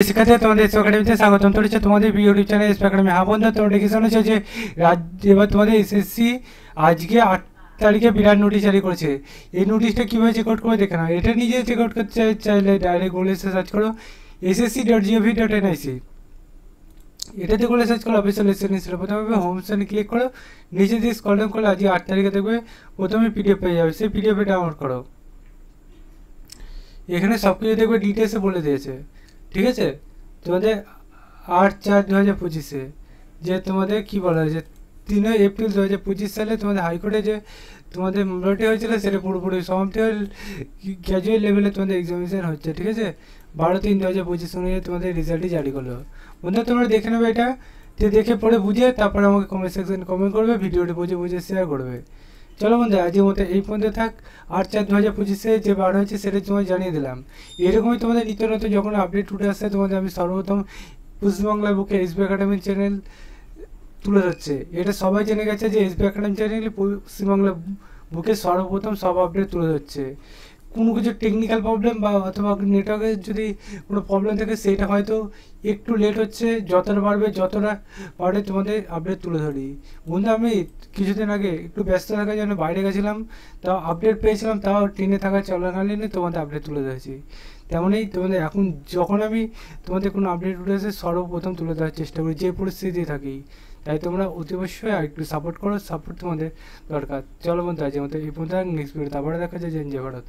শিক্ষার্থী তোমাদের এসপি একাডেমিতে স্বাগতম। তো হচ্ছে তোমাদের ইউটিউব চ্যানেল এসপি একাডেমি। হ্যাঁ বন্ধু, তোমরা দেখে শুনেছো যে এবার তোমাদের এসএসসি আজকে 8 তারিখে বিরাট নোটিশ জারি করেছে। এই নোটিশটা কীভাবে চেক আউট করে দেখে নাও। এটা নিজে চেক আউট করতে চাইলে ডাইরেক্ট গুগলে সার্চ করো ssc.gov.nic। এটাতে করে সার্চ করো অফিসিয়াল এসএসসি। প্রথমে হোম সেকশনে ক্লিক করো, নিচে দিয়ে স্ক্রল ডাউন করলে আজকে 8 তারিখে দেখবে প্রথমে পিডিএফ পেয়ে যাবে। সেই পিডিএফে ডাউনলোড করো। এখানে সব কিছু দেখবে ডিটেলসে বলে দিয়েছে, ঠিক আছে। তোমাদের 8/4/2025 যে তোমাদের কী বলা হয়েছে 3 এপ্রিল 2025 সালে তোমাদের হাইকোর্টে যে তোমাদের মামলাটি হয়েছিল সেটা পুরোপুরি সমাপ্তি হয়ে গ্র্যাজুয়েট লেভেলে তোমাদের এক্সামিনেশন হচ্ছে, ঠিক আছে। 12/3/2025 অনুযায়ী তোমাদের রেজাল্টই জারি করলো। বন্ধু তোমরা দেখে নেবে এটা, দেখে পড়ে বুঝে তারপরে আমাকে কমেন্ট সেকশনে কমেন্ট করবে, ভিডিওটি বুঝে শেয়ার করবে। চলো বন্ধু, আজকের মতো এই পর্যন্ত থাক। 8/4/2025 যে বার হয়েছে সেটা তোমায় জানিয়ে দিলাম। এরকমই তোমাদের নিত্য নতুন যখন আপডেট উঠে আসছে তোমাদের আমি সর্বপ্রথম পশ্চিমবাংলা বুকে এসবি একাডেমি চ্যানেল তুলে ধরছে। এটা সবাই জেনে গেছে যে এসবি একাডেমি চ্যানেলে পশ্চিমবাংলা বুকে সর্বপ্রথম সব আপডেট তুলে ধরছে। কোনো কিছু টেকনিক্যাল প্রবলেম বা অথবা নেটওয়ার্কের যদি কোনো প্রবলেম থাকে সেটা হয়তো একটু লেট হচ্ছে, যতটা পারবে তোমাদের আপডেট তুলে ধরি। বন্ধু আমি কিছুদিন আগে একটু ব্যস্ত থাকার জন্য বাইরে গেছিলাম, তাও আপডেট পেয়েছিলাম, তাও ট্রেনে থাকা চলাকালীন তোমাদের আপডেট তুলে ধরেছি। তেমনই তোমাদের এখন যখন আমি তোমাদের কোনো আপডেট উঠেছে সর্বপ্রথম তুলে ধরার চেষ্টা করি, যে পরিস্থিতি থাকি। তাই তোমরা অতি অবশ্যই একটু সাপোর্ট করো, সাপোর্ট তোমাদের দরকার। চলো বন্ধু, আজকের মতো এই পর্যন্ত, নেক্সট ভিডিওতে আবার দেখা যায়। জয় ভারত।